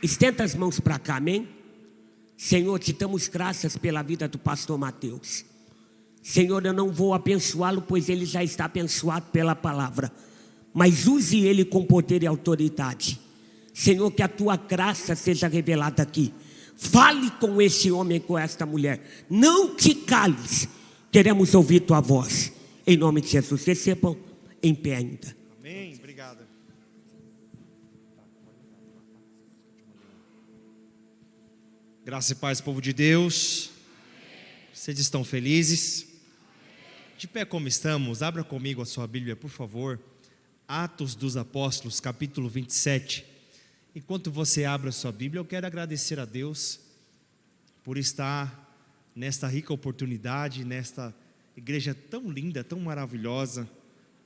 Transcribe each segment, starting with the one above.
Estenda as mãos para cá, amém? Senhor, te damos graças pela vida do pastor Mateus. Senhor, eu não vou abençoá-lo, pois ele já está abençoado pela palavra. Mas use ele com poder e autoridade. Senhor, que a tua graça seja revelada aqui. Fale com esse homem, com esta mulher. Não te cales. Queremos ouvir tua voz. Em nome de Jesus. Recebam em pé ainda. Amém. Obrigado. Graça e paz, povo de Deus. Vocês estão felizes? De pé como estamos, abra comigo a sua Bíblia, por favor. Atos dos Apóstolos, capítulo 27. Enquanto você abre a sua Bíblia, eu quero agradecer a Deus por estar nesta rica oportunidade, nesta igreja tão linda, tão maravilhosa,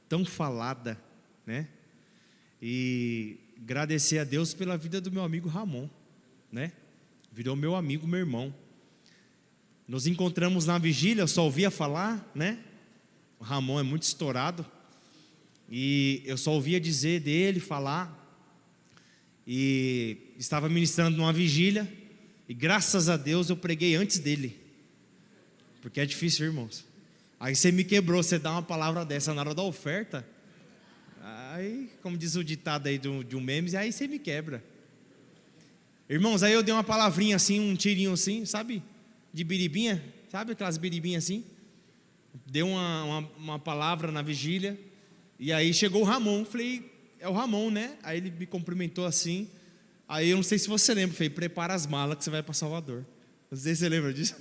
tão falada, né? E agradecer a Deus pela vida do meu amigo Ramon, né? Virou meu amigo, meu irmão. Nos encontramos na vigília, eu só ouvia falar, né? O Ramon é muito estourado. E eu só ouvia dizer dele, falar. E estava ministrando numa vigília. E graças a Deus eu preguei antes dele. Porque é difícil, irmãos. Aí você me quebrou, você dá uma palavra dessa na hora da oferta. Aí, como diz o ditado aí de um meme, aí você me quebra. Irmãos, aí eu dei uma palavrinha assim, um tirinho assim, sabe? De biribinha, sabe aquelas biribinhas assim? Deu uma palavra na vigília. E aí chegou o Ramon, falei, é o Ramon, né? Aí ele me cumprimentou assim. Aí eu não sei se você lembra, falei, prepara as malas que você vai para Salvador. Não sei se você lembra disso.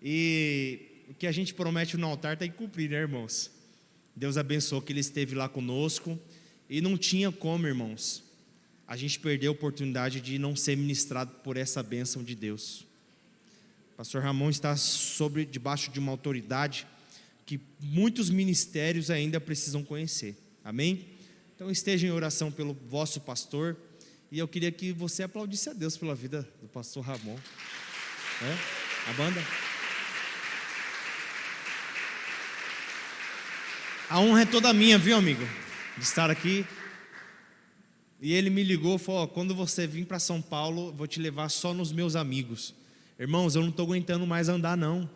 E o que a gente promete no altar tem que cumprir, né, irmãos? Deus abençoou que ele esteve lá conosco. E não tinha como, irmãos, a gente perdeu a oportunidade de não ser ministrado por essa bênção de Deus. O pastor Ramon está debaixo de uma autoridade que muitos ministérios ainda precisam conhecer, amém? Então esteja em oração pelo vosso pastor, e eu queria que você aplaudisse a Deus pela vida do pastor Ramon. A banda? A honra é toda minha, viu, amigo, de estar aqui. E ele me ligou e falou, quando você vir para São Paulo, vou te levar só nos meus amigos. Irmãos, eu não estou aguentando mais andar não.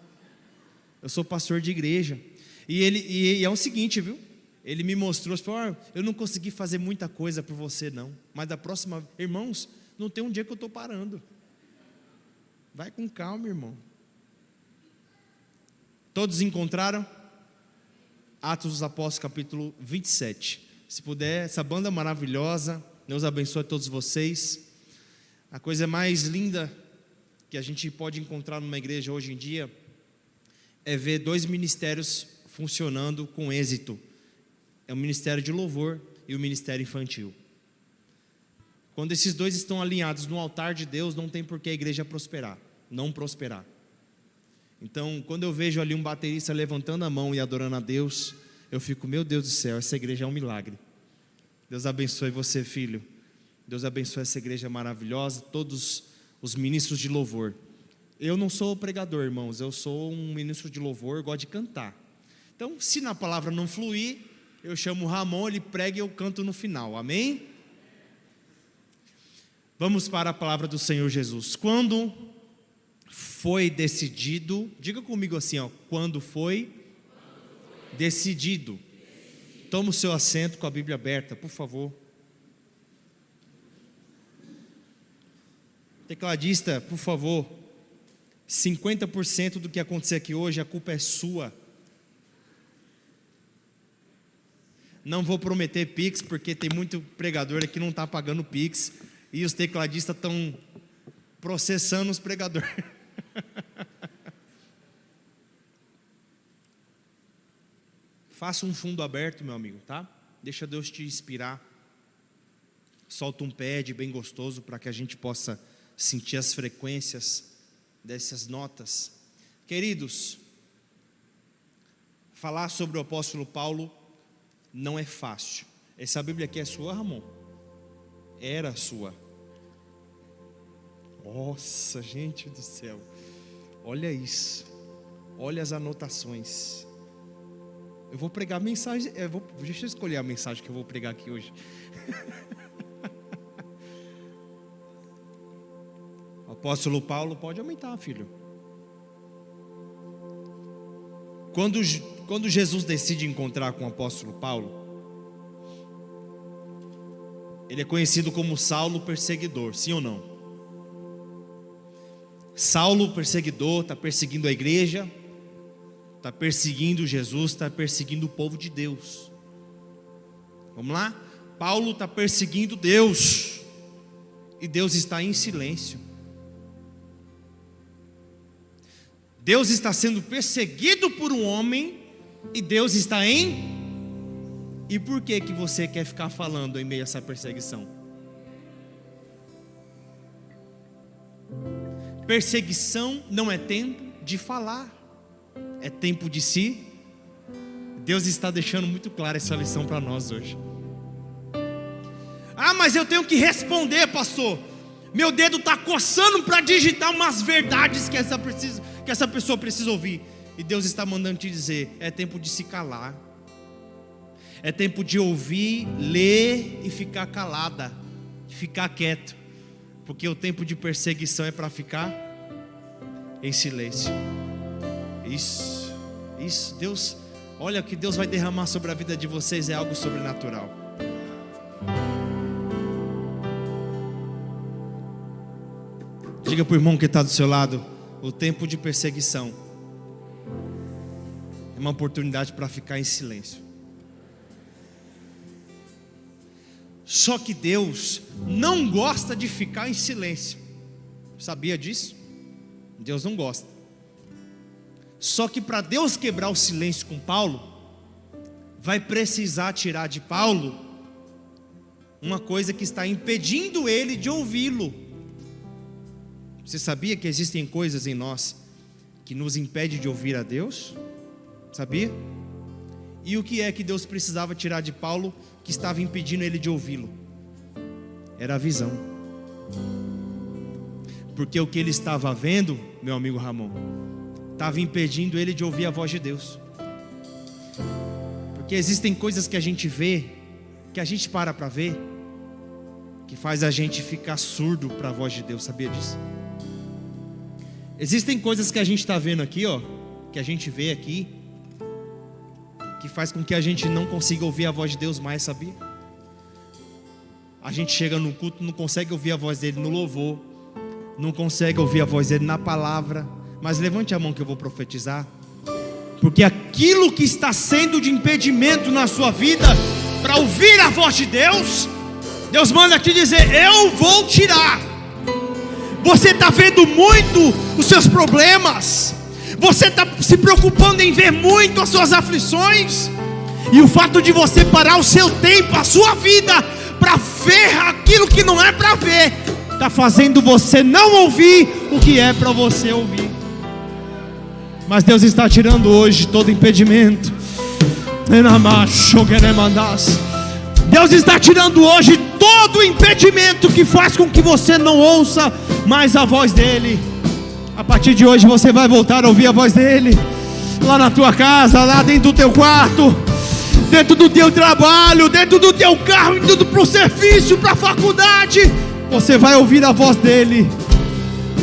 Eu sou pastor de igreja. E é o seguinte, viu? Ele me mostrou, falou, eu não consegui fazer muita coisa por você não. Mas da próxima, irmãos, não tem um dia que eu estou parando. Vai com calma, irmão. Todos encontraram? Atos dos Apóstolos, capítulo 27. Se puder, essa banda maravilhosa, Deus abençoe a todos vocês. A coisa mais linda que a gente pode encontrar numa igreja hoje em dia é ver dois ministérios funcionando com êxito. É o ministério de louvor e o ministério infantil. Quando esses dois estão alinhados no altar de Deus, não tem por que a igreja prosperar, não prosperar. Então, quando eu vejo ali um baterista levantando a mão e adorando a Deus, eu fico, meu Deus do céu, essa igreja é um milagre. Deus abençoe você, filho. Deus abençoe essa igreja maravilhosa, todos os ministros de louvor. Eu não sou pregador, irmãos, eu sou um ministro de louvor, eu gosto de cantar. Então, se na palavra não fluir, eu chamo o Ramon, ele prega e eu canto no final, amém? Vamos para a palavra do Senhor Jesus. Quando foi decidido, diga comigo assim, quando foi decidido. Toma o seu assento com a Bíblia aberta, por favor. Tecladista, por favor. 50% do que acontecer aqui hoje, a culpa é sua. Não vou prometer Pix, porque tem muito pregador aqui que não está pagando Pix. E os tecladistas estão processando os pregadores. Faça um fundo aberto, meu amigo, tá? Deixa Deus te inspirar. Solta um pad bem gostoso para que a gente possa sentir as frequências dessas notas. Queridos, falar sobre o apóstolo Paulo não é fácil. Essa Bíblia aqui é sua, Ramon? Era sua. Nossa, gente do céu. Olha isso. Olha as anotações. Eu vou pregar a mensagem. Deixa eu escolher a mensagem que eu vou pregar aqui hoje. apóstolo Paulo, pode aumentar, filho. Quando Jesus decide encontrar com o apóstolo Paulo, ele é conhecido como Saulo perseguidor, sim ou não? Saulo perseguidor, está perseguindo a igreja, está perseguindo Jesus, está perseguindo o povo de Deus. Vamos lá? Paulo está perseguindo Deus, e Deus está em silêncio. Deus está sendo perseguido por um homem, e Deus está em... E por que você quer ficar falando em meio a essa perseguição? Perseguição não é tempo de falar, é tempo de si. Deus está deixando muito clara essa lição para nós hoje. Ah, mas eu tenho que responder, pastor. Meu dedo está coçando para digitar umas verdades que essa pessoa precisa ouvir. E Deus está mandando te dizer: é tempo de se calar. É tempo de ouvir, ler e ficar calada, ficar quieto. Porque o tempo de perseguição é para ficar em silêncio. Isso, Deus, olha, o que Deus vai derramar sobre a vida de vocês é algo sobrenatural. Diga para o irmão que está do seu lado: o tempo de perseguição é uma oportunidade para ficar em silêncio. Só que Deus não gosta de ficar em silêncio. Sabia disso? Deus não gosta. Só que para Deus quebrar o silêncio com Paulo, vai precisar tirar de Paulo uma coisa que está impedindo ele de ouvi-lo. Você sabia que existem coisas em nós que nos impedem de ouvir a Deus? Sabia? E o que é que Deus precisava tirar de Paulo que estava impedindo ele de ouvi-lo? Era a visão. Porque o que ele estava vendo, meu amigo Ramon, estava impedindo ele de ouvir a voz de Deus. Porque existem coisas que a gente vê, que a gente para ver, que faz a gente ficar surdo para a voz de Deus. Sabia disso? Existem coisas que a gente está vendo aqui, ó, que a gente vê aqui, que faz com que a gente não consiga ouvir a voz de Deus mais, sabia? A gente chega no culto, não consegue ouvir a voz dele no louvor, não consegue ouvir a voz dele na palavra. Mas levante a mão que eu vou profetizar. Porque aquilo que está sendo de impedimento na sua vida para ouvir a voz de Deus, Deus manda te dizer: eu vou tirar. Você está vendo muito os seus problemas, você está se preocupando em ver muito as suas aflições, e o fato de você parar o seu tempo, a sua vida, para ver aquilo que não é para ver, está fazendo você não ouvir o que é para você ouvir. Mas Deus está tirando hoje todo impedimento. Deus está tirando hoje todo impedimento que faz com que você não ouça mais a voz dele. A partir de hoje você vai voltar a ouvir a voz dele, lá na tua casa, lá dentro do teu quarto, dentro do teu trabalho, dentro do teu carro, indo para o serviço, para a faculdade. Você vai ouvir a voz dele,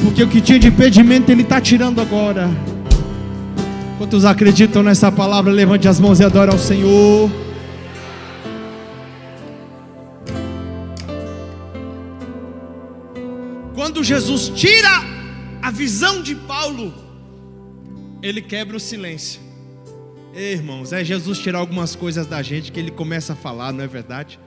porque o que tinha de impedimento ele está tirando agora. Quantos acreditam nessa palavra? Levante as mãos e adore ao Senhor. Quando Jesus tira a visão de Paulo, ele quebra o silêncio. Ei, irmãos, é Jesus tirar algumas coisas da gente que ele começa a falar, não é verdade?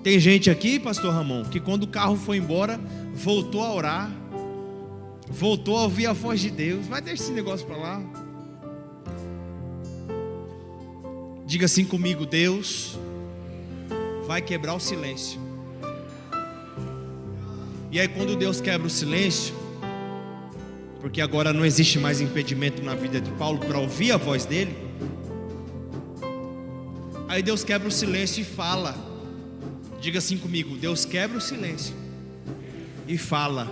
Tem gente aqui, pastor Ramon, que quando o carro foi embora, voltou a orar, voltou a ouvir a voz de Deus. Vai deixar esse negócio para lá. Diga assim comigo: Deus vai quebrar o silêncio. E aí quando Deus quebra o silêncio, porque agora não existe mais impedimento na vida de Paulo para ouvir a voz dele, aí Deus quebra o silêncio e fala. Diga assim comigo: Deus quebra o silêncio e fala.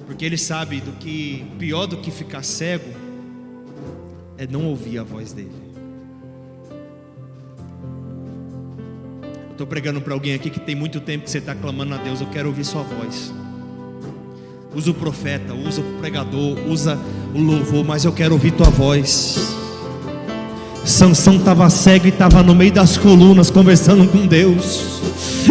Porque Ele sabe do que pior do que ficar cego é não ouvir a voz dele. Estou pregando para alguém aqui que tem muito tempo que você está clamando a Deus. Eu quero ouvir sua voz. Usa o profeta, usa o pregador, usa o louvor, mas eu quero ouvir tua voz. Sansão estava cego e estava no meio das colunas conversando com Deus.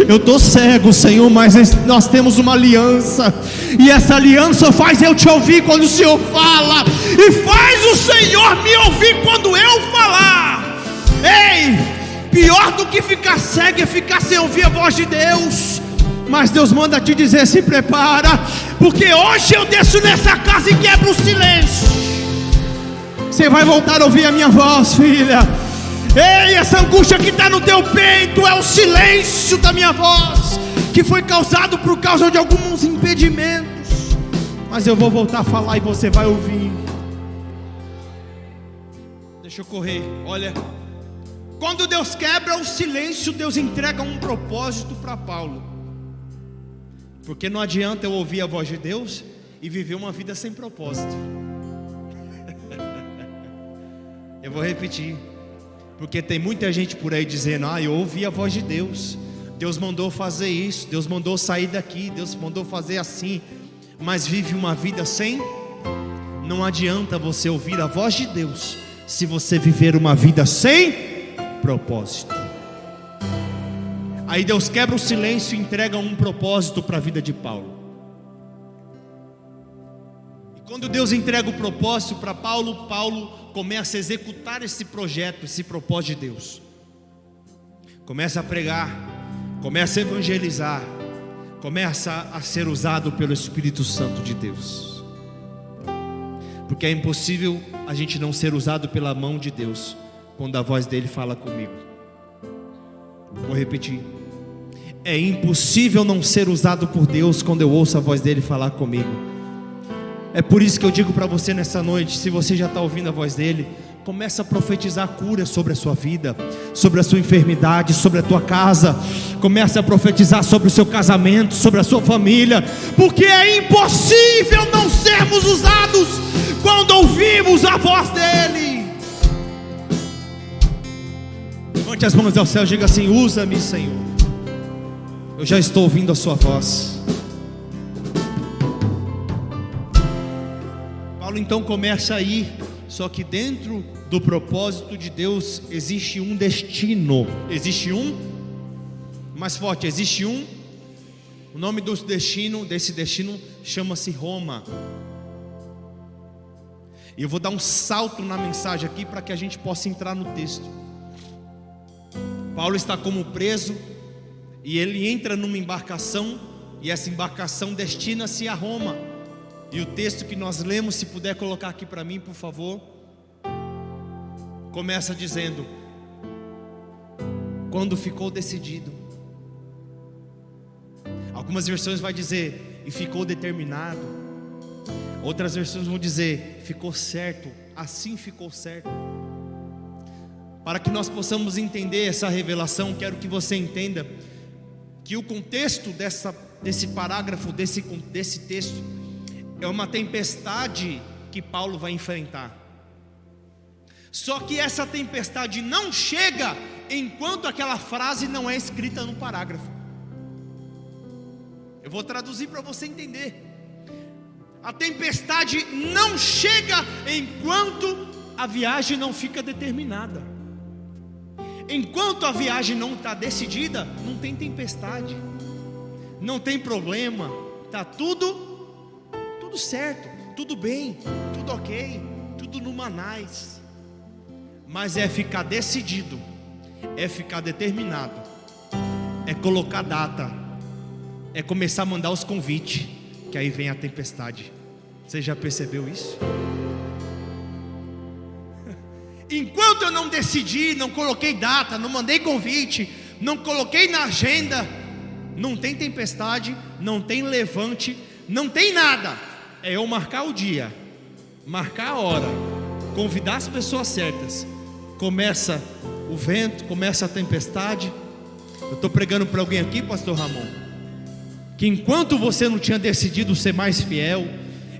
Eu estou cego, Senhor, mas nós temos uma aliança, e essa aliança faz eu te ouvir quando o Senhor fala, e faz o Senhor me ouvir quando eu falar. Ei, pior do que ficar cego é ficar sem ouvir a voz de Deus. Mas Deus manda te dizer: se prepara, porque hoje eu desço nessa casa e quebro o silêncio. Você vai voltar a ouvir a minha voz, filha. Ei, essa angústia que está no teu peito é o silêncio da minha voz, que foi causado por causa de alguns impedimentos. Mas eu vou voltar a falar e você vai ouvir. Deixa eu correr. Olha, quando Deus quebra o silêncio, Deus entrega um propósito para Paulo. Porque não adianta eu ouvir a voz de Deus e viver uma vida sem propósito. Eu vou repetir, porque tem muita gente por aí dizendo: eu ouvi a voz de Deus, Deus mandou fazer isso, Deus mandou sair daqui, Deus mandou fazer assim, mas vive uma vida sem. Não adianta você ouvir a voz de Deus se você viver uma vida sem propósito. Aí Deus quebra o silêncio e entrega um propósito para a vida de Paulo. E quando Deus entrega o propósito para Paulo, Paulo começa a executar esse projeto, esse propósito de Deus. Começa a pregar, começa a evangelizar, começa a ser usado pelo Espírito Santo de Deus. Porque é impossível a gente não ser usado pela mão de Deus quando a voz dele fala comigo. Vou repetir: é impossível não ser usado por Deus quando eu ouço a voz dele falar comigo. É por isso que eu digo para você nessa noite, se você já está ouvindo a voz dele, começa a profetizar cura sobre a sua vida, sobre a sua enfermidade, sobre a tua casa. Começa a profetizar sobre o seu casamento, sobre a sua família, porque é impossível não sermos usados quando ouvimos a voz dele. Levante as mãos ao céu e diga assim: usa-me, Senhor, eu já estou ouvindo a sua voz. Paulo então começa a ir, só que dentro do propósito de Deus existe um destino. Existe um, mais forte, existe um. O nome desse destino chama-se Roma. E eu vou dar um salto na mensagem aqui para que a gente possa entrar no texto. Paulo está como preso e ele entra numa embarcação, e essa embarcação destina-se a Roma. E o texto que nós lemos, se puder colocar aqui para mim, por favor, começa dizendo: quando ficou decidido. Algumas versões vai dizer: e ficou determinado. Outras versões vão dizer: ficou certo, assim ficou certo. Para que nós possamos entender essa revelação, quero que você entenda que o contexto desse parágrafo, desse texto, é uma tempestade que Paulo vai enfrentar. Só que essa tempestade não chega enquanto aquela frase não é escrita no parágrafo. Eu vou traduzir para você entender. A tempestade não chega enquanto a viagem não fica determinada. Enquanto a viagem não está decidida, não tem tempestade, não tem problema, está tudo certo, tudo bem, tudo ok, tudo no manais. Mas é ficar decidido, é ficar determinado, é colocar data, é começar a mandar os convites, que aí vem a tempestade. Você já percebeu isso? Enquanto eu não decidi, não coloquei data, não mandei convite, não coloquei na agenda, não tem tempestade, não tem levante, não tem nada. É eu marcar o dia, marcar a hora, convidar as pessoas certas. Começa o vento, começa a tempestade. Eu estou pregando para alguém aqui, pastor Ramon, que enquanto você não tinha decidido ser mais fiel,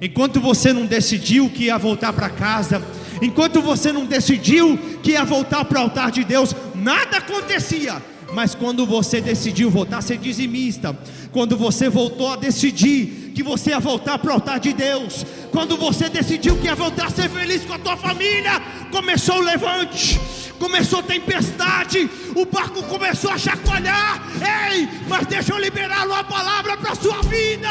enquanto você não decidiu que ia voltar para casa, enquanto você não decidiu que ia voltar para o altar de Deus, nada acontecia. Mas quando você decidiu voltar a ser dizimista, quando você voltou a decidir que você ia voltar para o altar de Deus, quando você decidiu que ia voltar a ser feliz com a tua família, começou o levante, começou a tempestade, o barco começou a chacoalhar. Ei, mas deixa eu liberar uma palavra para a sua vida.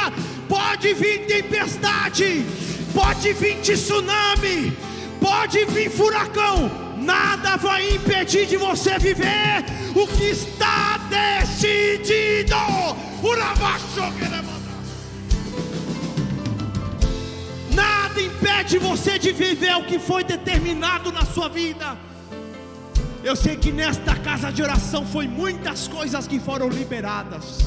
Pode vir tempestade, pode vir tsunami, pode vir furacão, nada vai impedir de você viver o que está decidido. Nada impede você de viver o que foi determinado na sua vida. Eu sei que nesta casa de oração foi muitas coisas que foram liberadas,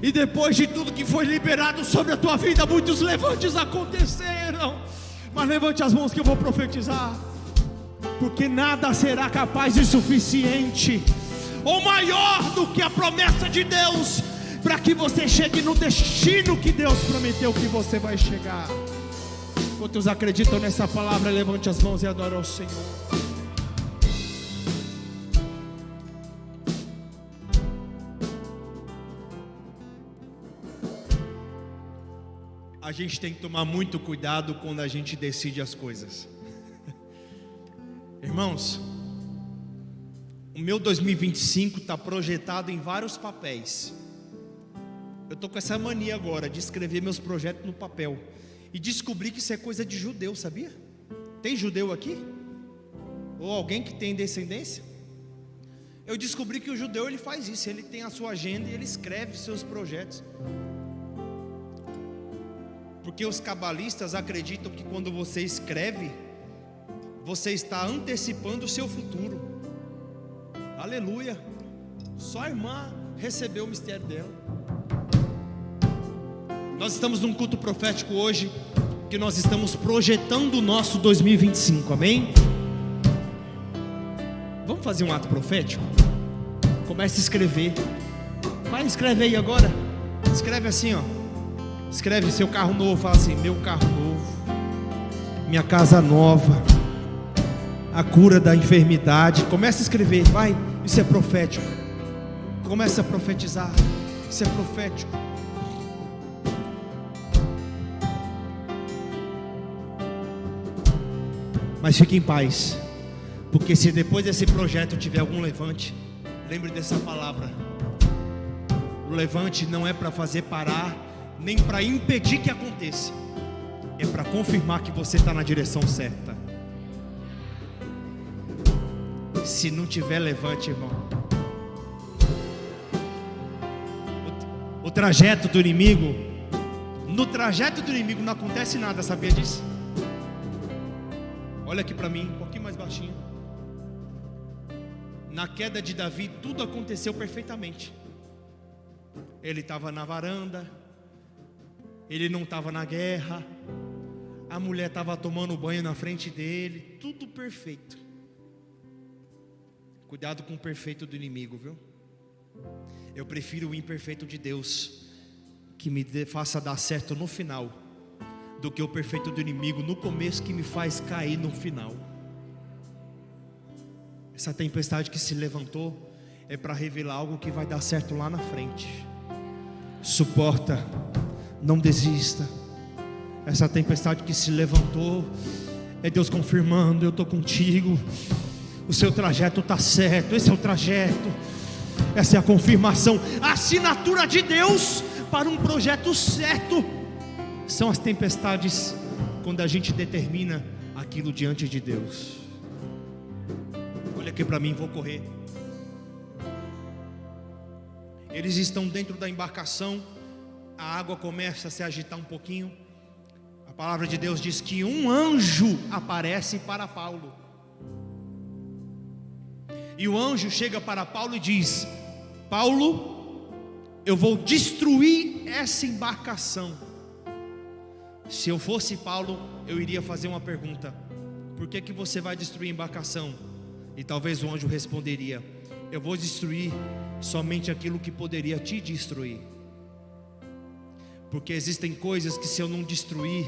e depois de tudo que foi liberado sobre a tua vida, muitos levantes aconteceram. Mas levante as mãos que eu vou profetizar, porque nada será capaz de suficiente ou maior do que a promessa de Deus, para que você chegue no destino que Deus prometeu que você vai chegar. Quantos acreditam nessa palavra, levante as mãos e adore ao Senhor. A gente tem que tomar muito cuidado quando a gente decide as coisas. Irmãos, o meu 2025 está projetado em vários papéis. Eu estou com essa mania agora de escrever meus projetos no papel. E descobri que isso é coisa de judeu, sabia? Tem judeu aqui? Ou alguém que tem descendência? Eu descobri que o judeu ele faz isso. Ele tem a sua agenda e ele escreve os seus projetos. Porque os cabalistas acreditam que quando você escreve, você está antecipando o seu futuro. Aleluia. Só a irmã recebeu o mistério dela. Nós estamos num culto profético hoje, que nós estamos projetando o nosso 2025, amém? Vamos fazer um ato profético? Comece a escrever. Vai, escreve aí agora. Escreve assim, ó. Escreve seu carro novo, fala assim: meu carro novo, minha casa nova, a cura da enfermidade. Começa a escrever, vai, isso é profético. Começa a profetizar, isso é profético. Mas fique em paz, porque se depois desse projeto tiver algum levante, lembre dessa palavra. O levante não é para fazer parar, nem para impedir que aconteça, é para confirmar que você está na direção certa. Se não tiver levante, irmão, o trajeto do inimigo, no trajeto do inimigo não acontece nada, sabia disso? Olha aqui para mim, um pouquinho mais baixinho. Na queda de Davi, tudo aconteceu perfeitamente. Ele estava na varanda, ele não estava na guerra, a mulher estava tomando banho na frente dele, tudo perfeito. Cuidado com o perfeito do inimigo, viu? Eu prefiro o imperfeito de Deus, que me faça dar certo no final, do que o perfeito do inimigo no começo, que me faz cair no final. Essa tempestade que se levantou é para revelar algo que vai dar certo lá na frente. Suporta, não desista. Essa tempestade que se levantou é Deus confirmando: eu estou contigo, o seu trajeto está certo, esse é o trajeto, essa é a confirmação. A assinatura de Deus para um projeto certo são as tempestades, quando a gente determina aquilo diante de Deus. Olha aqui para mim, vou correr. Eles estão dentro da embarcação, a água começa a se agitar um pouquinho. A palavra de Deus diz que um anjo aparece para Paulo, e o anjo chega para Paulo e diz: Paulo, eu vou destruir essa embarcação. Se eu fosse Paulo, eu iria fazer uma pergunta: por que você vai destruir a embarcação? E talvez o anjo responderia: eu vou destruir somente aquilo que poderia te destruir. Porque existem coisas que se eu não destruir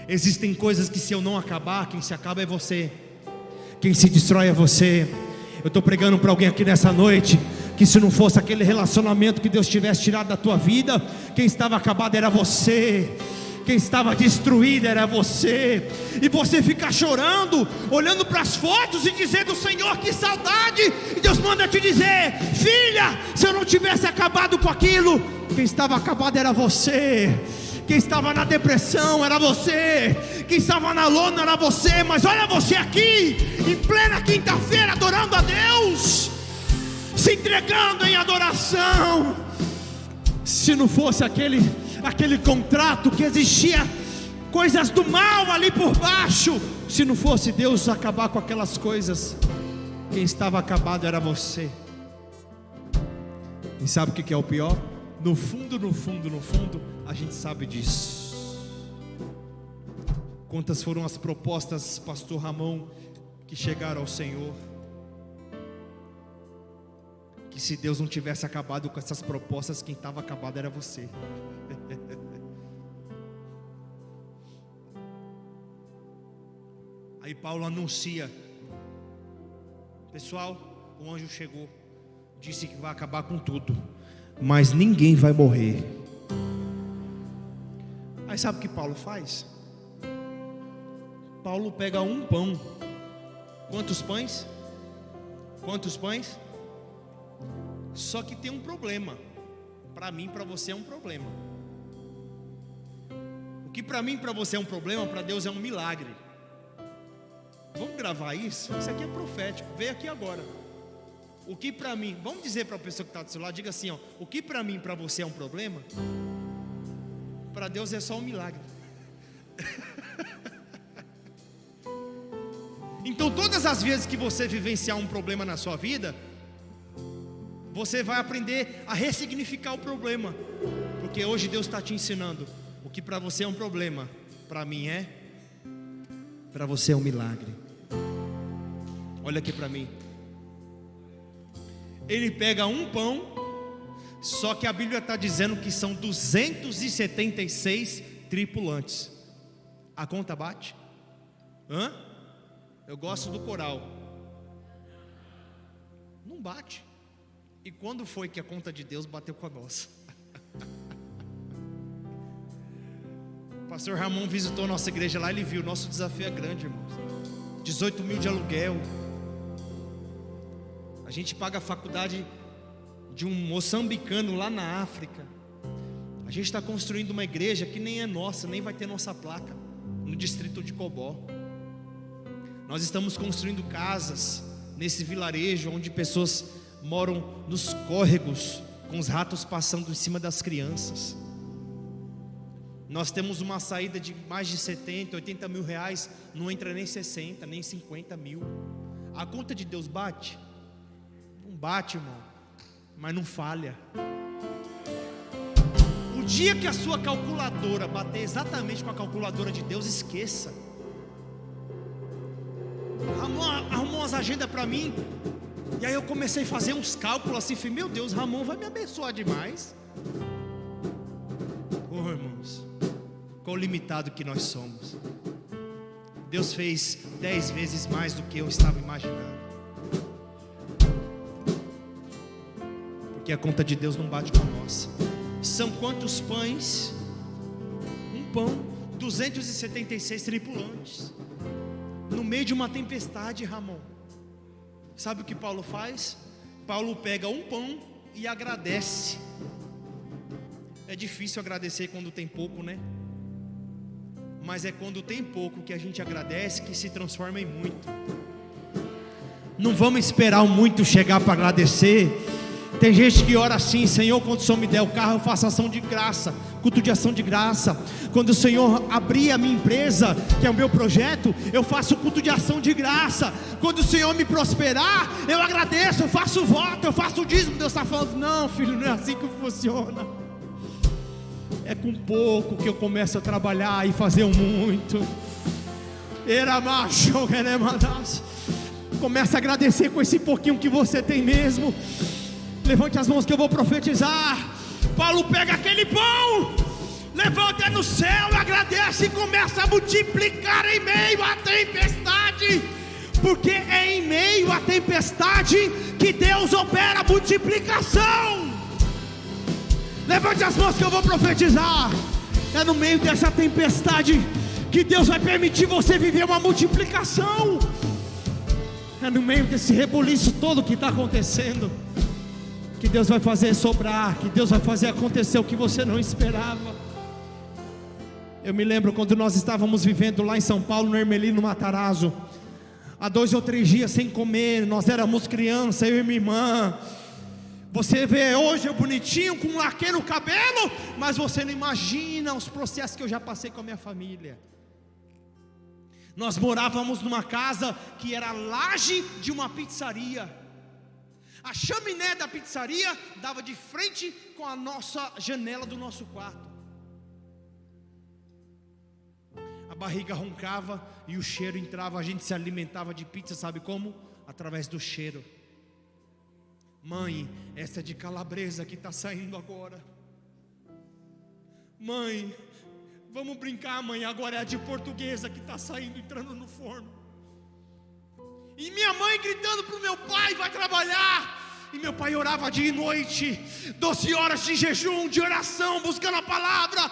existem coisas que se eu não acabar, quem se acaba é você, quem se destrói é você. Eu estou pregando para alguém aqui nessa noite, que se não fosse aquele relacionamento que Deus tivesse tirado da tua vida, quem estava acabado era você, quem estava destruído era você. E você fica chorando, olhando para as fotos e dizendo: Senhor, que saudade. E Deus manda te dizer: filha, se eu não tivesse acabado com aquilo, quem estava acabado era você. Quem estava na depressão era você, quem estava na lona era você. Mas olha você aqui, em plena quinta-feira, adorando a Deus, se entregando em adoração. Se não fosse aquele contrato que existia, coisas do mal ali por baixo, se não fosse Deus acabar com aquelas coisas, quem estava acabado era você. E sabe o que é o pior? No fundo, a gente sabe disso. Quantas foram as propostas, pastor Ramon, que chegaram ao Senhor, que se Deus não tivesse acabado com essas propostas, quem estava acabado era você. Aí Paulo anuncia: pessoal, o anjo chegou, disse que vai acabar com tudo, mas ninguém vai morrer. Aí sabe o que Paulo faz? Paulo pega um pão. Quantos pães? Quantos pães? Só que tem um problema. Para mim, para você é um problema. O que para mim, para você é um problema, para Deus é um milagre. Vamos gravar isso? Isso aqui é profético. Veio aqui agora. O que para mim, vamos dizer para a pessoa que está do seu lado, diga assim, ó: o que para mim, para você é um problema, para Deus é só um milagre. Então todas as vezes que você vivenciar um problema na sua vida, você vai aprender a ressignificar o problema, porque hoje Deus está te ensinando: o que para você é um problema, para mim para você é um milagre. Olha aqui para mim. Ele pega um pão, só que a Bíblia está dizendo que são 276 tripulantes. A conta bate? Hã? Eu gosto do coral. Não bate. E quando foi que a conta de Deus bateu com a nossa? O pastor Ramon visitou nossa igreja lá, ele viu, nosso desafio é grande, irmãos. 18 mil de aluguel. A gente paga a faculdade de um moçambicano lá na África. A gente está construindo uma igreja que nem é nossa, nem vai ter nossa placa, no distrito de Cobó. Nós estamos construindo casas nesse vilarejo, onde pessoas moram nos córregos, com os ratos passando em cima das crianças. Nós temos uma saída de mais de 70, 80 mil reais, não entra nem 60, nem 50 mil. A conta de Deus bate? Não bate, irmão, mas não falha. O dia que a sua calculadora bater exatamente com a calculadora de Deus, esqueça. Arrumou umas agendas para mim, e aí eu comecei a fazer uns cálculos assim, falei: meu Deus, Ramon vai me abençoar demais. Irmãos, qual limitado que nós somos. Deus fez 10 vezes mais do que eu estava imaginando, porque a conta de Deus não bate com a nossa. São quantos pães? Um pão, 276 tripulantes, no meio de uma tempestade, Ramon. Sabe o que Paulo faz? Paulo pega um pão e agradece. É difícil agradecer quando tem pouco, né? Mas é quando tem pouco que a gente agradece, que se transforma em muito. Não vamos esperar o muito chegar para agradecer. Tem gente que ora assim: Senhor, quando o Senhor me der o carro, eu faço ação de graça, culto de ação de graça. Quando o Senhor abrir a minha empresa, que é o meu projeto, eu faço culto de ação de graça. Quando o Senhor me prosperar, eu agradeço, eu faço voto, eu faço o dízimo. Deus está falando: não, filho, não é assim que funciona. É com pouco que eu começo a trabalhar e fazer um muito. Começa a agradecer com esse pouquinho que você tem mesmo. Levante as mãos que eu vou profetizar. Paulo pega aquele pão, levanta no céu, agradece e começa a multiplicar em meio à tempestade. porque é em meio à tempestade que Deus opera a multiplicação. Levante as mãos que eu vou profetizar. É no meio dessa tempestade que Deus vai permitir você viver uma multiplicação. É no meio desse rebuliço todo que está acontecendo que Deus vai fazer sobrar, que Deus vai fazer acontecer o que você não esperava. Eu me lembro quando nós estávamos vivendo lá em São Paulo, no Hermelino Matarazzo, há 2 ou 3 dias sem comer. Nós éramos crianças, eu e minha irmã. Você vê hoje eu bonitinho, com um laque no cabelo, mas você não imagina os processos que eu já passei com a minha família. Nós morávamos numa casa que era a laje de uma pizzaria. A chaminé da pizzaria dava de frente com a nossa janela do nosso quarto. A barriga roncava e o cheiro entrava. A gente se alimentava de pizza, sabe como? Através do cheiro. Mãe, essa é de calabresa que está saindo agora. Mãe, vamos brincar, mãe, agora é a de portuguesa que está saindo, entrando no forno. E minha mãe gritando para o meu pai: vai trabalhar. E meu pai orava dia e noite, 12 horas de jejum, de oração, buscando a palavra,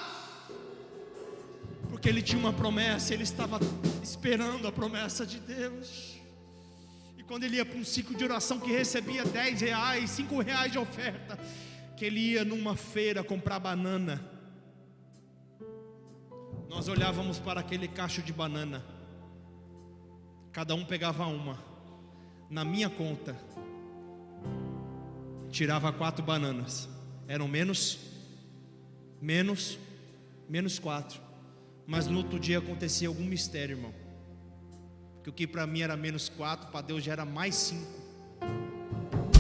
porque ele tinha uma promessa, ele estava esperando a promessa de Deus. E quando ele ia para um ciclo de oração que recebia R$10, R$5 de oferta, que ele ia numa feira comprar banana, nós olhávamos para aquele cacho de banana, cada um pegava uma. Na minha conta tirava 4 bananas. Eram menos 4. Mas no outro dia acontecia algum mistério, irmão. Porque o que para mim era menos 4, para Deus já era mais 5.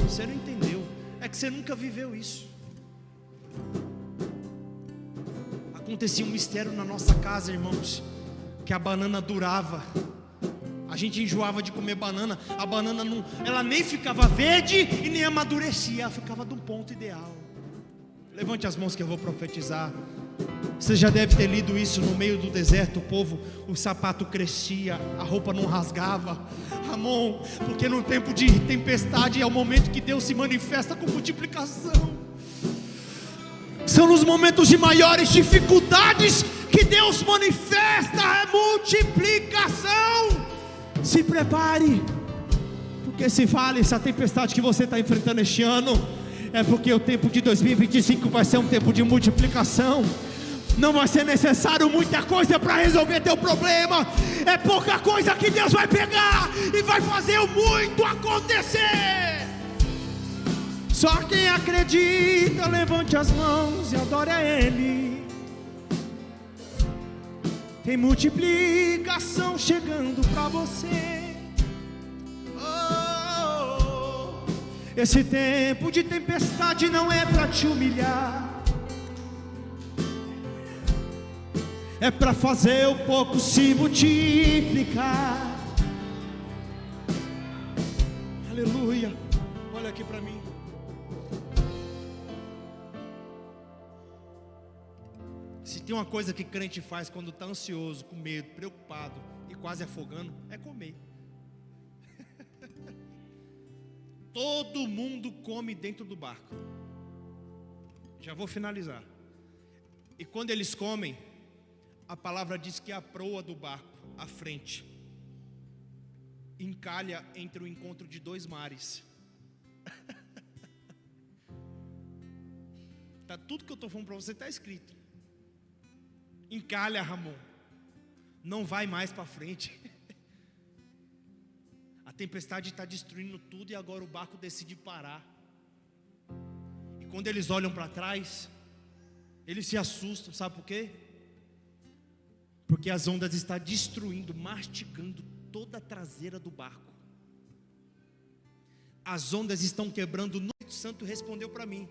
Você não entendeu. É que você nunca viveu isso. Acontecia um mistério na nossa casa, irmãos, que a banana durava. A gente enjoava de comer banana. A banana não, ela nem ficava verde e nem amadurecia. Ela ficava de um ponto ideal. Levante as mãos que eu vou profetizar. Você já deve ter lido isso. No meio do deserto, o povo, o sapato crescia, a roupa não rasgava. Ramon, porque no tempo de tempestade é o momento que Deus se manifesta com multiplicação. São nos momentos de maiores dificuldades que Deus manifesta a multiplicação. Se prepare, porque se vale essa tempestade que você está enfrentando este ano, é porque o tempo de 2025 vai ser um tempo de multiplicação. Não vai ser necessário muita coisa para resolver teu problema. É pouca coisa que Deus vai pegar e vai fazer o muito acontecer. Só quem acredita, levante as mãos e adore a Ele. Tem multiplicação chegando para você. Esse tempo de tempestade não é para te humilhar, é para fazer o pouco se multiplicar. Aleluia. Olha aqui para mim. Se tem uma coisa que crente faz quando está ansioso, com medo, preocupado e quase afogando, é comer. Todo mundo come dentro do barco. Já vou finalizar. E quando eles comem, a palavra diz que a proa do barco, à frente, encalha entre o encontro de 2 mares. Tá, tudo que eu estou falando para você está escrito. Encalha, Ramon. Não vai mais para frente. A tempestade está destruindo tudo e agora o barco decide parar. E quando eles olham para trás, eles se assustam, sabe por quê? Porque as ondas estão destruindo, mastigando toda a traseira do barco. As ondas estão quebrando. O Espírito Santo respondeu para mim.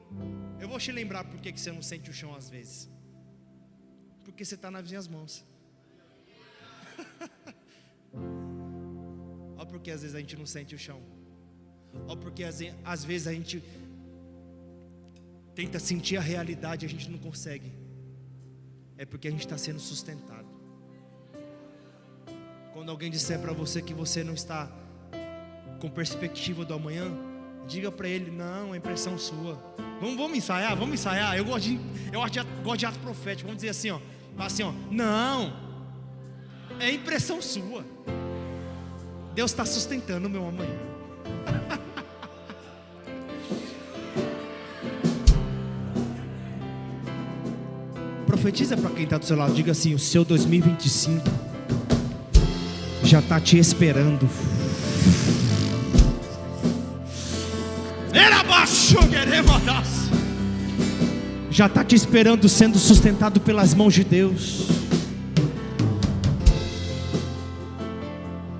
Eu vou te lembrar por que você não sente o chão às vezes. Porque você está nas minhas mãos. Olha porque às vezes a gente não sente o chão. Olha porque às vezes a gente tenta sentir a realidade e a gente não consegue. É porque a gente está sendo sustentado. Quando alguém disser para você que você não está com perspectiva do amanhã, diga para ele: não, é impressão sua. Vamos ensaiar. Eu gosto de ato profético. Vamos dizer assim, ó. Assim, ó. Não, é impressão sua. Deus está sustentando o meu amanhã. Profetiza para quem está do seu lado. Diga assim: o seu 2025 já está te esperando. Já está te esperando, sendo sustentado pelas mãos de Deus.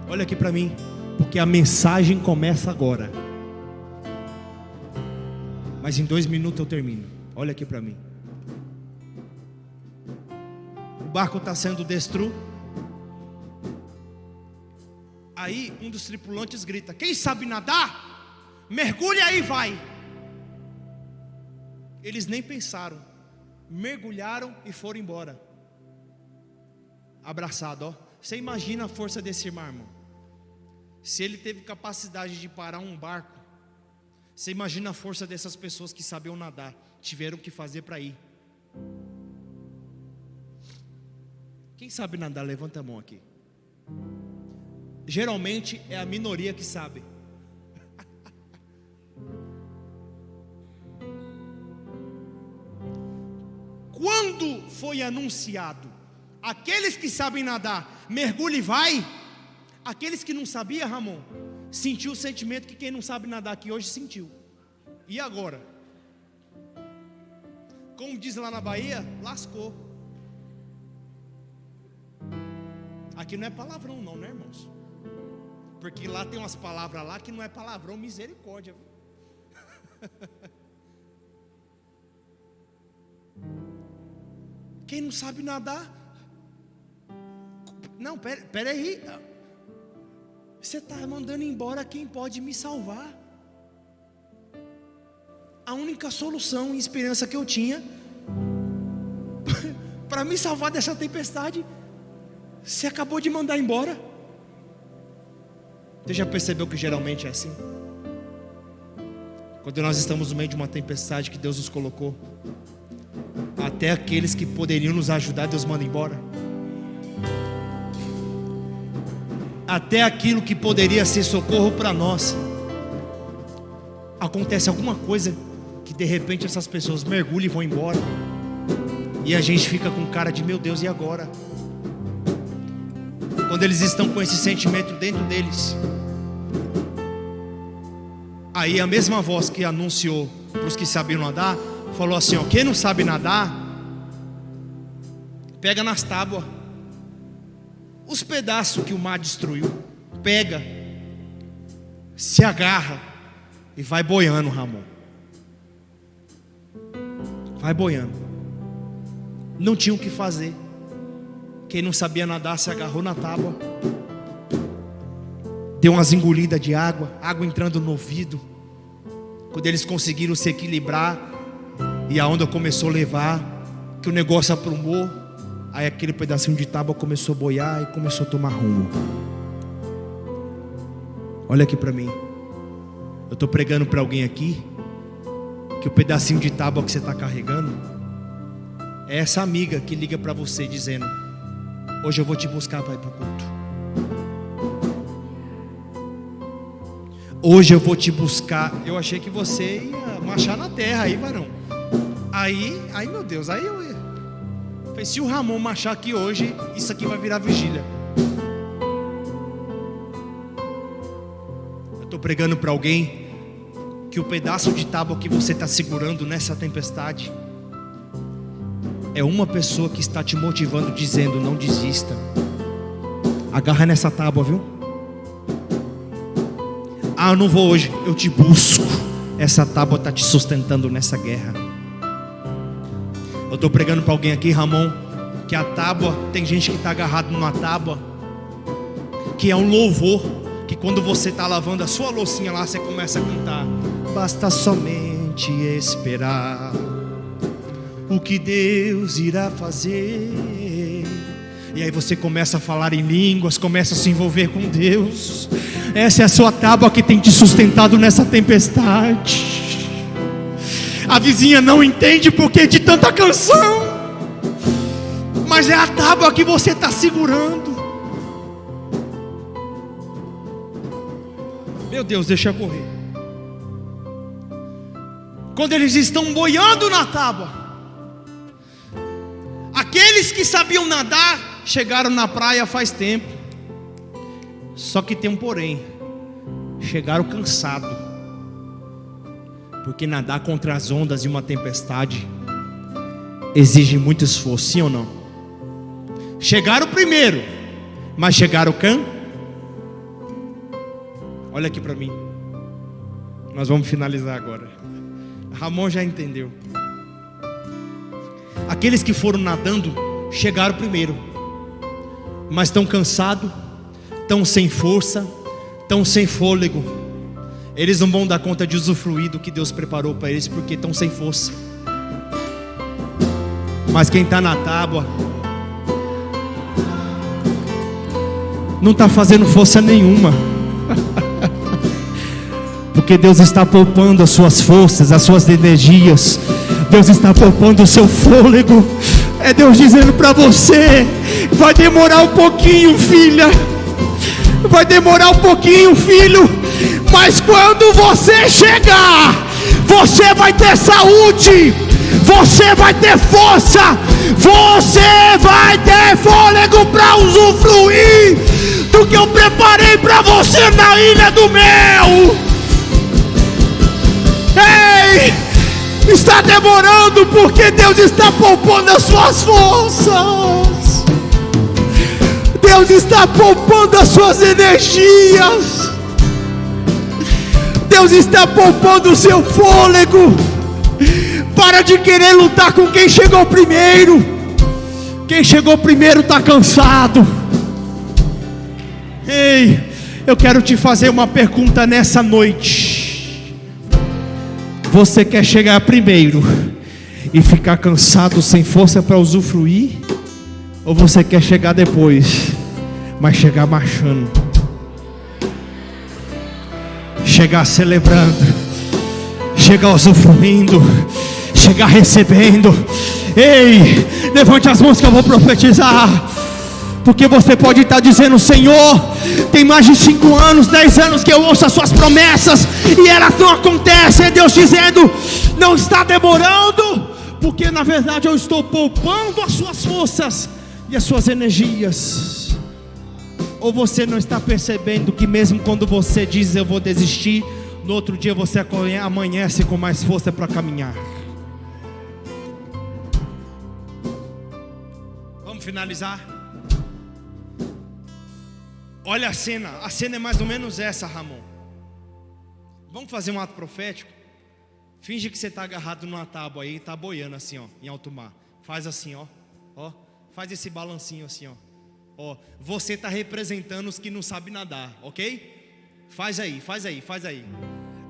Olha aqui para mim, porque a mensagem começa agora. Mas em 2 minutos eu termino. Olha aqui para mim. O barco está sendo destruído. Aí um dos tripulantes grita: quem sabe nadar, mergulha aí, vai. Eles nem pensaram, mergulharam e foram embora. Abraçado, ó. Você imagina a força desse irmão, irmão. Se ele teve capacidade de parar um barco, você imagina a força dessas pessoas que sabiam nadar, tiveram que fazer para ir. Quem sabe nadar, levanta a mão aqui. Geralmente é a minoria que sabe. Quando foi anunciado, aqueles que sabem nadar, mergulha e vai. Aqueles que não sabiam, Ramon, sentiu o sentimento que quem não sabe nadar aqui hoje sentiu. E agora? Como diz lá na Bahia, lascou. Aqui não é palavrão não, né, irmãos? Porque lá tem umas palavras lá que não é palavrão, misericórdia. Quem não sabe nadar? Não, pera aí. Você está mandando embora quem pode me salvar. A única solução e esperança que eu tinha para me salvar dessa tempestade, você acabou de mandar embora. Você já percebeu que geralmente é assim? Quando nós estamos no meio de uma tempestade que Deus nos colocou, até aqueles que poderiam nos ajudar, Deus manda embora. Até aquilo que poderia ser socorro para nós, acontece alguma coisa que de repente essas pessoas mergulham e vão embora. E a gente fica com cara de: meu Deus, e agora? Quando eles estão com esse sentimento dentro deles, aí a mesma voz que anunciou para os que sabiam nadar, falou assim: ó, quem não sabe nadar, pega nas tábuas os pedaços que o mar destruiu, pega, se agarra e vai boiando, Ramon. Vai boiando. Não tinha o que fazer. Quem não sabia nadar se agarrou na tábua, deu umas engolidas de água, água entrando no ouvido. Quando eles conseguiram se equilibrar e a onda começou a levar, que o negócio aprumou, aí aquele pedacinho de tábua começou a boiar e começou a tomar rumo. Olha aqui para mim. Eu estou pregando para alguém aqui que o pedacinho de tábua que você está carregando é essa amiga que liga para você dizendo: hoje eu vou te buscar para ir para o culto. Hoje eu vou te buscar. Eu achei que você ia marchar na terra aí, varão. Aí meu Deus, aí eu ia. Falei: se o Ramon marchar aqui hoje, isso aqui vai virar vigília. Eu estou pregando para alguém que o pedaço de tábua que você está segurando nessa tempestade é uma pessoa que está te motivando, dizendo: não desista, agarra nessa tábua, viu? Ah, eu não vou hoje, eu te busco. Essa tábua está te sustentando nessa guerra. Eu estou pregando para alguém aqui, Ramon, que a tábua, tem gente que está agarrado numa tábua, que é um louvor, que quando você está lavando a sua loucinha lá, você começa a cantar: basta somente esperar o que Deus irá fazer, E aí você começa a falar em línguas, começa a se envolver com Deus. Essa é a sua tábua que tem te sustentado nessa tempestade. A vizinha não entende porque de tanta canção, mas é a tábua que você está segurando. Meu Deus, deixa eu correr. Quando eles estão boiando na tábua, aqueles que sabiam nadar chegaram na praia faz tempo. Só que tem um porém: chegaram cansados, porque nadar contra as ondas de uma tempestade exige muito esforço, sim ou não? Chegaram primeiro, mas chegaram Olha aqui para mim. Nós vamos finalizar agora. Ramon já entendeu. Aqueles que foram nadando chegaram primeiro, mas estão cansados, estão sem força, estão sem fôlego. Eles não vão dar conta de usufruir do que Deus preparou para eles, porque estão sem força. Mas quem está na tábua não está fazendo força nenhuma, porque Deus está poupando as suas forças, as suas energias. Deus está poupando o seu fôlego. É Deus dizendo para você: vai demorar um pouquinho, filha, vai demorar um pouquinho, filho, mas quando você chegar, você vai ter saúde, você vai ter força, você vai ter fôlego para usufruir do que eu preparei para você na Ilha do Mel. Ei, está demorando porque Deus está poupando as suas forças. Deus está poupando as suas energias. Deus está poupando o seu fôlego. Para de querer lutar com quem chegou primeiro. Quem chegou primeiro está cansado. Ei, eu quero te fazer uma pergunta nessa noite. Você quer chegar primeiro e ficar cansado, sem força para usufruir? Ou você quer chegar depois, mas chegar marchando, chegar celebrando, chegar usufruindo, chegar recebendo? Ei, levante as mãos que eu vou profetizar. Porque você pode estar dizendo: Senhor, tem mais de 5 anos, 10 anos que eu ouço as suas promessas e elas não acontecem. É Deus dizendo: não está demorando, porque na verdade eu estou poupando as suas forças e as suas energias. Ou você não está percebendo que mesmo quando você diz eu vou desistir, no outro dia você amanhece com mais força para caminhar? Vamos finalizar? Olha a cena é mais ou menos essa, Ramon. Vamos fazer um ato profético? Finge que você está agarrado numa tábua aí e está boiando assim, ó, em alto mar. Faz assim, ó, faz esse balancinho assim, ó. Você está representando os que não sabem nadar, ok? Faz aí.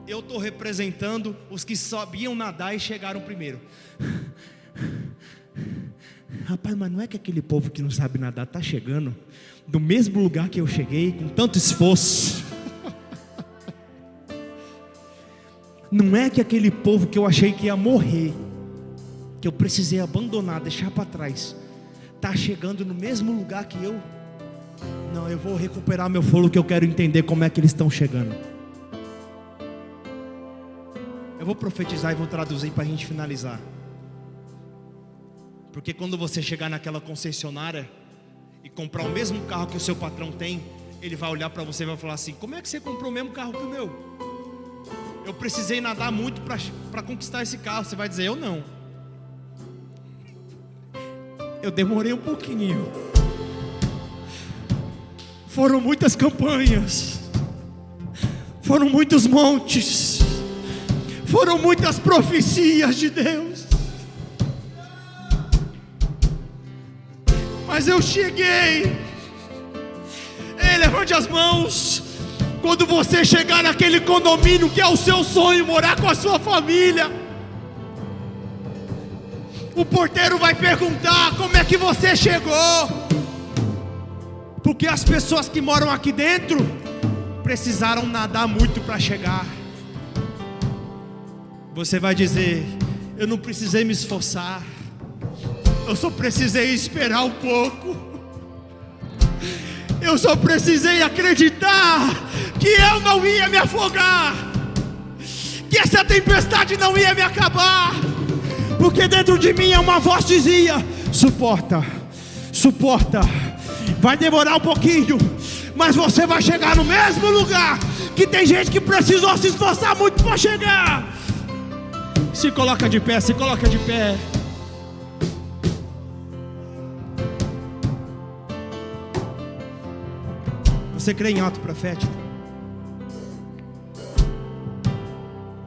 Eu estou representando os que sabiam nadar e chegaram primeiro. Rapaz, mas não é que aquele povo que não sabe nadar está chegando do mesmo lugar que eu cheguei, com tanto esforço? Não é que aquele povo que eu achei que ia morrer, que eu precisei abandonar, deixar para trás, está chegando no mesmo lugar que eu? Não, eu vou recuperar meu fôlego, que eu quero entender como é que eles estão chegando. Eu vou profetizar e vou traduzir para a gente finalizar. Porque quando você chegar naquela concessionária e comprar o mesmo carro que o seu patrão tem, ele vai olhar para você e vai falar assim: como é que você comprou o mesmo carro que o meu? Eu precisei nadar muito para conquistar esse carro. Você vai dizer: eu não. Eu demorei um pouquinho. Foram muitas campanhas, foram muitos montes, foram muitas profecias de Deus, mas eu cheguei. Ei, levante as mãos. Quando você chegar naquele condomínio que é o seu sonho, morar com a sua família, o porteiro vai perguntar: como é que você chegou? Porque as pessoas que moram aqui dentro precisaram nadar muito para chegar. Você vai dizer: eu não precisei me esforçar, eu só precisei esperar um pouco. Eu só precisei acreditar que eu não ia me afogar, que essa tempestade não ia me acabar. Porque dentro de mim uma voz dizia: suporta, suporta. Vai demorar um pouquinho, mas você vai chegar no mesmo lugar que tem gente que precisou se esforçar muito para chegar. Se coloca de pé, se coloca de pé. Você crê em ato profético?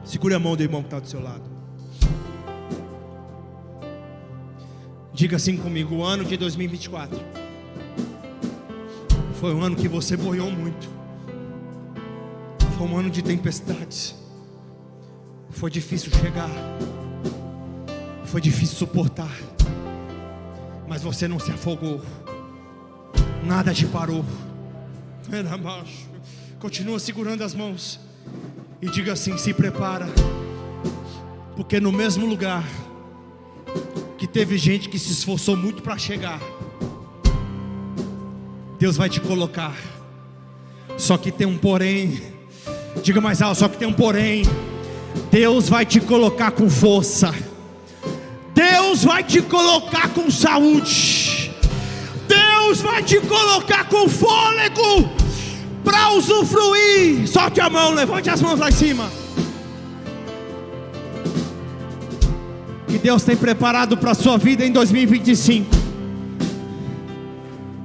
Segure a mão do irmão que está do seu lado. Diga assim comigo: o ano de 2024 foi um ano que você boiou muito. Foi um ano de tempestades. Foi difícil chegar, foi difícil suportar, mas você não se afogou, nada te parou. Era macho. Continua segurando as mãos e diga assim: se prepara, porque no mesmo lugar que teve gente que se esforçou muito para chegar, Deus vai te colocar. Só que tem um porém. Diga mais alto: só que tem um porém. Deus vai te colocar com força, Deus vai te colocar com saúde, Deus vai te colocar com fôlego para usufruir. Solte a mão, levante as mãos lá em cima. Que Deus tem preparado para a sua vida em 2025.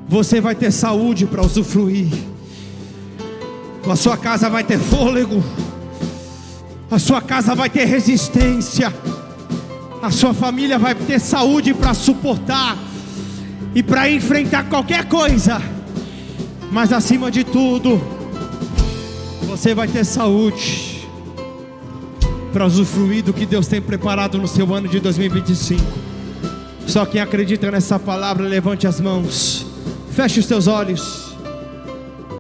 Você vai ter saúde para usufruir, a sua casa vai ter fôlego, a sua casa vai ter resistência, a sua família vai ter saúde para suportar e para enfrentar qualquer coisa. Mas acima de tudo, você vai ter saúde para usufruir do que Deus tem preparado no seu ano de 2025. Só quem acredita nessa palavra, levante as mãos, feche os seus olhos.